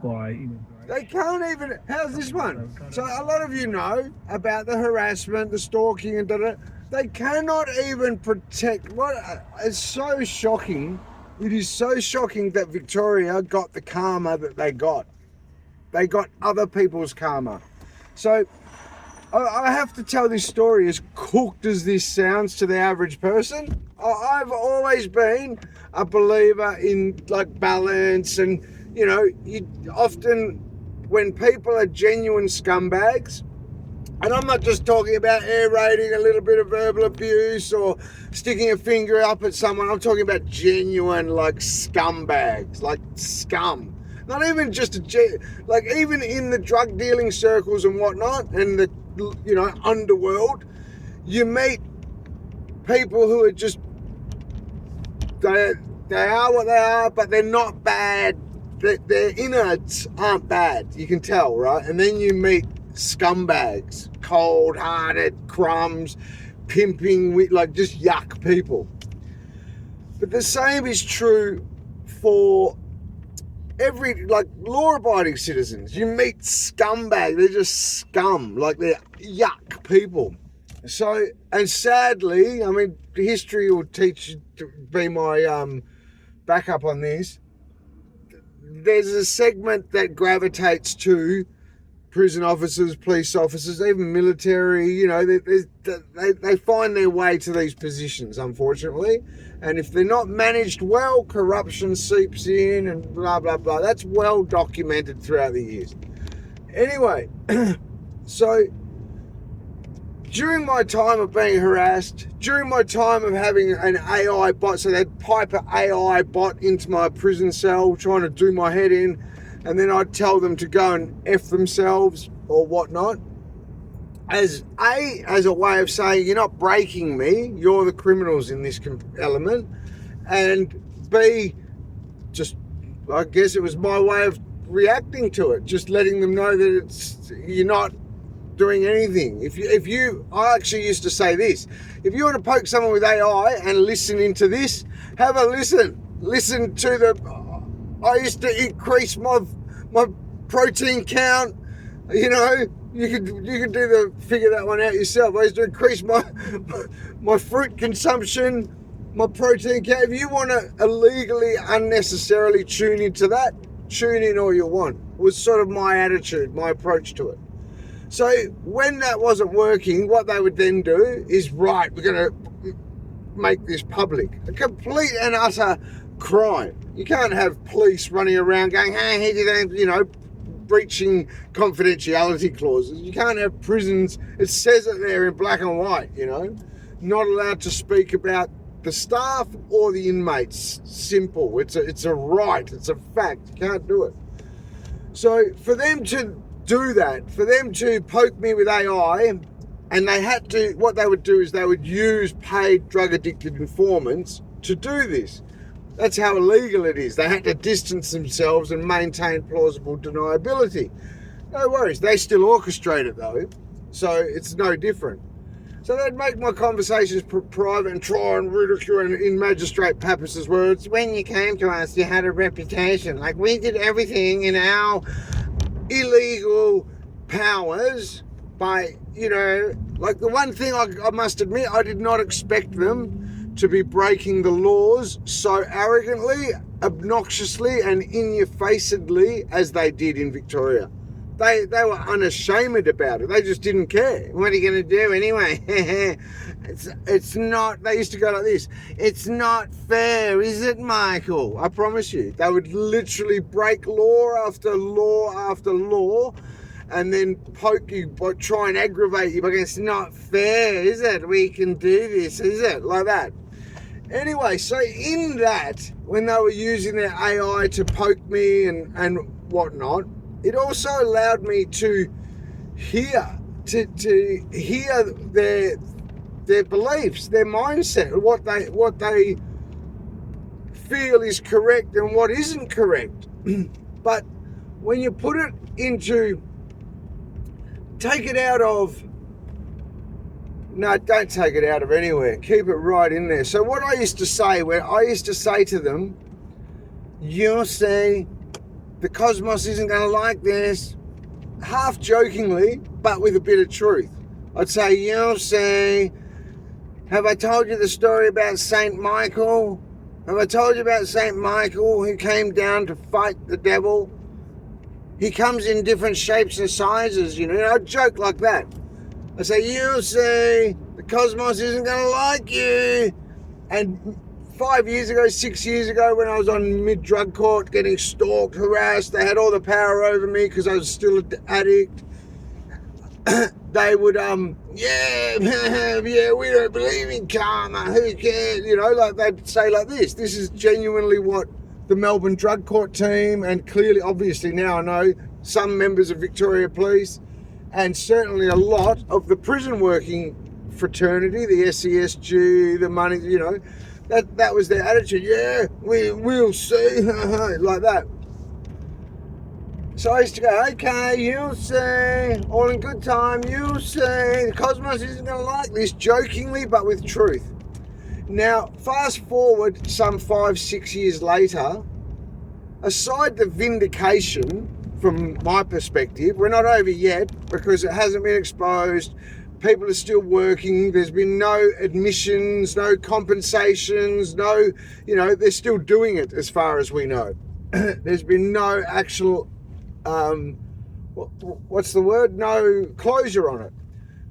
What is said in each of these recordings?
by They can't even. How's this one? So a lot of you know about the harassment, the stalking, and da. They cannot even protect. What is so shocking? It is so shocking that Victoria got the karma that they got. They got other people's karma. So I have to tell this story, as cooked as this sounds to the average person. I've always been a believer in like balance, and you often, when people are genuine scumbags, and I'm not just talking about air raiding, a little bit of verbal abuse or sticking a finger up at someone. I'm talking about genuine like scumbags, like scum. Not even just like even in the drug dealing circles and whatnot, and the underworld, you meet people who are just they are what they are, but they're not bad. Their innards aren't bad. You can tell, right? And then you meet scumbags, cold-hearted crumbs, pimping with like just yuck people. But the same is true for every like law-abiding citizens. You meet scumbags. They're just scum. Like they're yuck people. So, and sadly, I mean, history will teach you to be my backup on this. There's a segment that gravitates to prison officers, police officers, even military. They find their way to these positions, unfortunately. And if they're not managed well, corruption seeps in and blah, blah, blah. That's well documented throughout the years. Anyway, so during my time of being harassed, during my time of having an AI bot, so they'd pipe an AI bot into my prison cell trying to do my head in, and then I'd tell them to go and F themselves or whatnot, as a way of saying, you're not breaking me, you're the criminals in this element, and B, just, I guess it was my way of reacting to it, just letting them know that you're not doing anything. If you, I actually used to say this: if you want to poke someone with AI and listen into this, have a listen to the. I used to increase my protein count. You could figure that one out yourself. I used to increase my fruit consumption, my protein count. If you want to illegally, unnecessarily tune into that, tune in all you want. Was sort of my attitude, my approach to it. So when that wasn't working, what they would then do is, right, we're going to make this public. A complete and utter crime. You can't have police running around going, hey, he did, breaching confidentiality clauses. You can't have prisons. It says it there in black and white, not allowed to speak about the staff or the inmates. Simple. It's a right. It's a fact. You can't do it. So for them to do that, for them to poke me with AI, and they had to, what they would do is they would use paid drug addicted informants to do this. That's how illegal it is. They had to distance themselves and maintain plausible deniability. No worries, they still orchestrate it though, so it's no different. So they'd make my conversations private and try and ridicule, and in Magistrate Pappas's words, when you came to us, you had a reputation. Like, we did everything in our illegal powers by, like the one thing I must admit, I did not expect them to be breaking the laws so arrogantly, obnoxiously, and in-your-facedly as they did in Victoria. They were unashamed about it. They just didn't care. What are you going to do anyway? It's not, they used to go like this. It's not fair, is it, Michael? I promise you. They would literally break law after law after law and then poke you, but try and aggravate you by going, it's not fair, is it? We can do this, is it? Like that. Anyway, so in that, when they were using their AI to poke me and whatnot, it also allowed me to hear their beliefs, their mindset, what they feel is correct and what isn't correct. But when you put it into, take it out of, no, don't take it out of anywhere. Keep it right in there. So what I used to say to them, you'll say, the cosmos isn't going to like this, half jokingly, but with a bit of truth. I'd say, you'll see, have I told you the story about St. Michael? Have I told you about St. Michael who came down to fight the devil? He comes in different shapes and sizes, you know. I'd joke like that. I say, you'll see, the cosmos isn't going to like you. And 5 years ago, 6 years ago, when I was on mid-drug court, getting stalked, harassed, they had all the power over me because I was still an addict. They would, yeah, we don't believe in karma, who cares? You know, like they'd say like this. This is genuinely what the Melbourne Drug Court team, and clearly, obviously now I know, some members of Victoria Police, and certainly a lot of the prison working fraternity, the SESG, the money, you know, that was their attitude. Yeah, we'll see, like that. So I used to go, okay, you'll see, all in good time, you'll see, the cosmos isn't going to like this, jokingly, but with truth. Now, fast forward some 5-6 years later, aside the vindication, from my perspective, we're not over yet, because it hasn't been exposed, people are still working, there's been no admissions, no compensations, no, you know, they're still doing it as far as we know. There's been no actual, what's the word? No closure on it.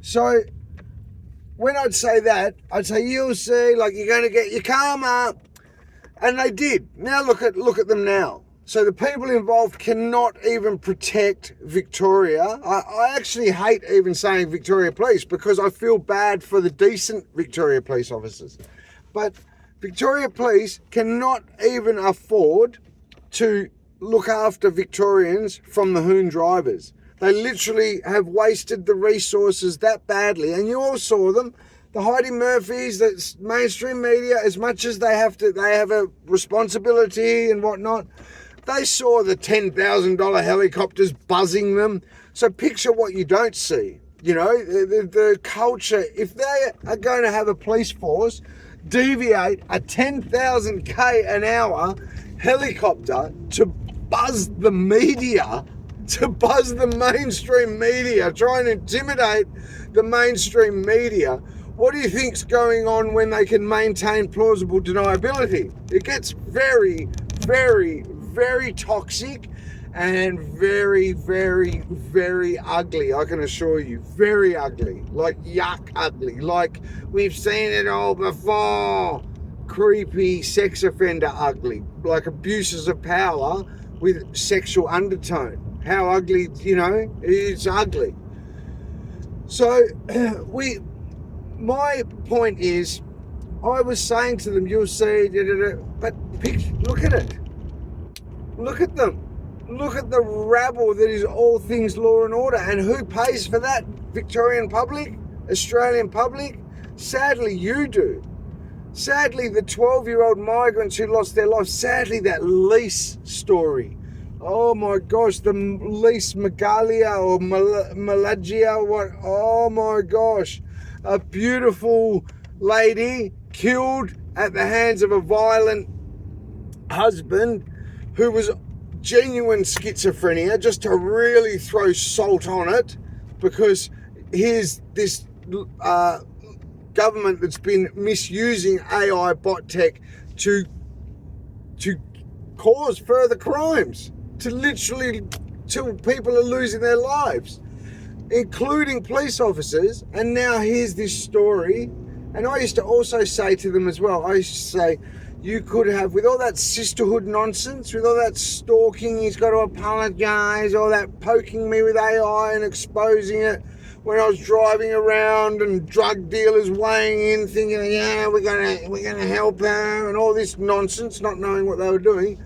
So when I'd say that, I'd say, you'll see, like, you're going to get your karma. And they did. Now look at them now. So the people involved cannot even protect Victoria. I actually hate even saying Victoria Police because I feel bad for the decent Victoria Police officers. But Victoria Police cannot even afford to look after Victorians from the hoon drivers. They literally have wasted the resources that badly. And you all saw them. The Heidi Murphys, the mainstream media, as much as they have a responsibility and whatnot, they saw the $10,000 helicopters buzzing them. So picture what you don't see. You know, the culture, if they are going to have a police force deviate a 10,000k an hour helicopter to buzz the media, to buzz the mainstream media, try and intimidate the mainstream media, what do you think's going on when they can maintain plausible deniability? It gets very, very, very toxic and very, very, very ugly, I can assure you. Very ugly. Like yuck ugly. Like we've seen it all before. Creepy sex offender ugly. Like abuses of power with sexual undertone. How ugly, you know, it's ugly. So my point is, I was saying to them, you'll see, but look at it. Look at them. Look at the rabble that is all things law and order. And who pays for that? Victorian public? Australian public? Sadly, you do. Sadly, the 12-year-old migrants who lost their lives. Sadly, that Lise story. Oh my gosh, the Lise Magalia or Malagia, what? Oh my gosh. A beautiful lady killed at the hands of a violent husband who was genuine schizophrenia, just to really throw salt on it, because here's this government that's been misusing AI bot tech to cause further crimes, to literally till people are losing their lives, including police officers. And now here's this story. And I used to also say to them as well, I used to say, you could have, with all that sisterhood nonsense, with all that stalking, he's got to apologise, all that poking me with AI and exposing it when I was driving around and drug dealers weighing in thinking, yeah, we're gonna help her, and all this nonsense, not knowing what they were doing.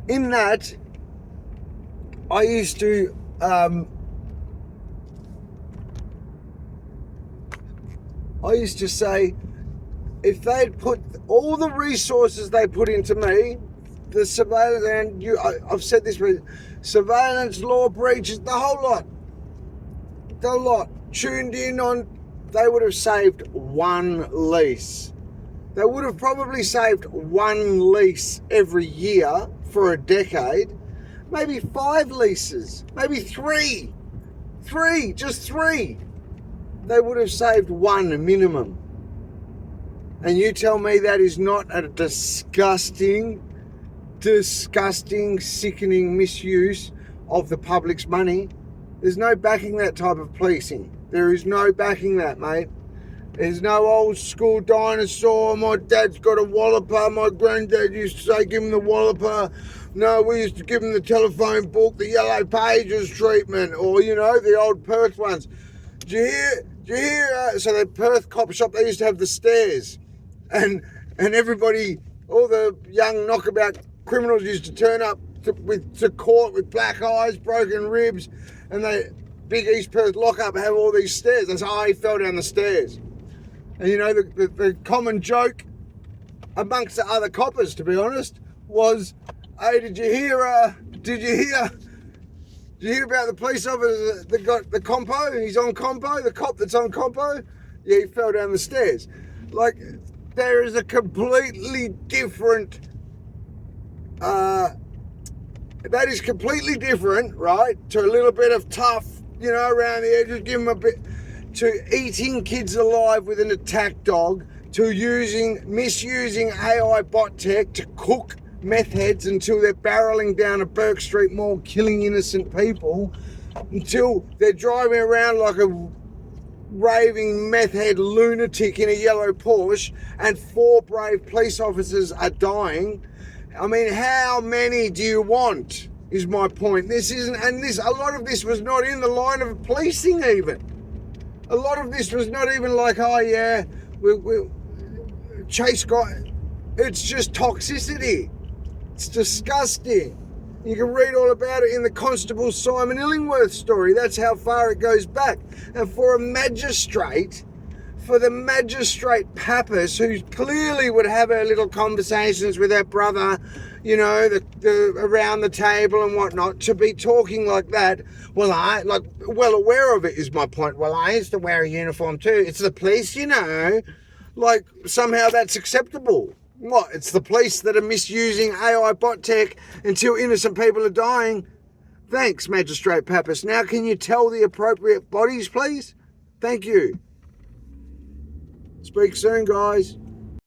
In that, I used to say, if they'd put all the resources they put into me, the surveillance, and I've said this, surveillance, law breaches, the whole lot, tuned in on, they would have saved one lease. They would have probably saved one lease every year for a decade, maybe 5 leases, maybe 3, just 3, they would have saved 1 minimum. And you tell me that is not a disgusting, sickening misuse of the public's money? There's no backing that type of policing. There is no backing that, mate. There's no old school dinosaur. My dad's got a walloper. My granddad used to say, give him the walloper. No, we used to give him the telephone book, the yellow pages treatment, or, you know, the old Perth ones. Do you hear? So the Perth cop shop, they used to have the stairs. And everybody, all the young knockabout criminals used to turn up to court with black eyes, broken ribs, and the big East Perth lockup have all these stairs. That's how he fell down the stairs. And you know, the common joke amongst the other coppers, to be honest, was, hey, did you hear about the police officer that got the compo? He's on compo, the cop that's on compo? Yeah, he fell down the stairs. Like, there is a completely different, that is completely different, right, to a little bit of tough, you know, around the edges, give them a bit, to eating kids alive with an attack dog, to misusing AI bot tech to cook meth heads until they're barreling down a Burke Street Mall, killing innocent people, until they're driving around like a raving meth head lunatic in a yellow Porsche, and 4 brave police officers are dying. I mean, how many do you want, is my point. A lot of this was not in the line of policing even. A lot of this was not even like, oh yeah, Chase got, it's just toxicity. It's disgusting. You can read all about it in the Constable Simon Illingworth story. That's how far it goes back. And for the magistrate Pappas, who clearly would have her little conversations with her brother, you know, around the table and whatnot, to be talking like that, well aware of it is my point. Well, I used to wear a uniform too. It's the police, you know. Like, somehow that's acceptable. What? It's the police that are misusing AI bot tech until innocent people are dying. Thanks, Magistrate Pappas. Now can you tell the appropriate bodies, please? Thank you. Speak soon, guys.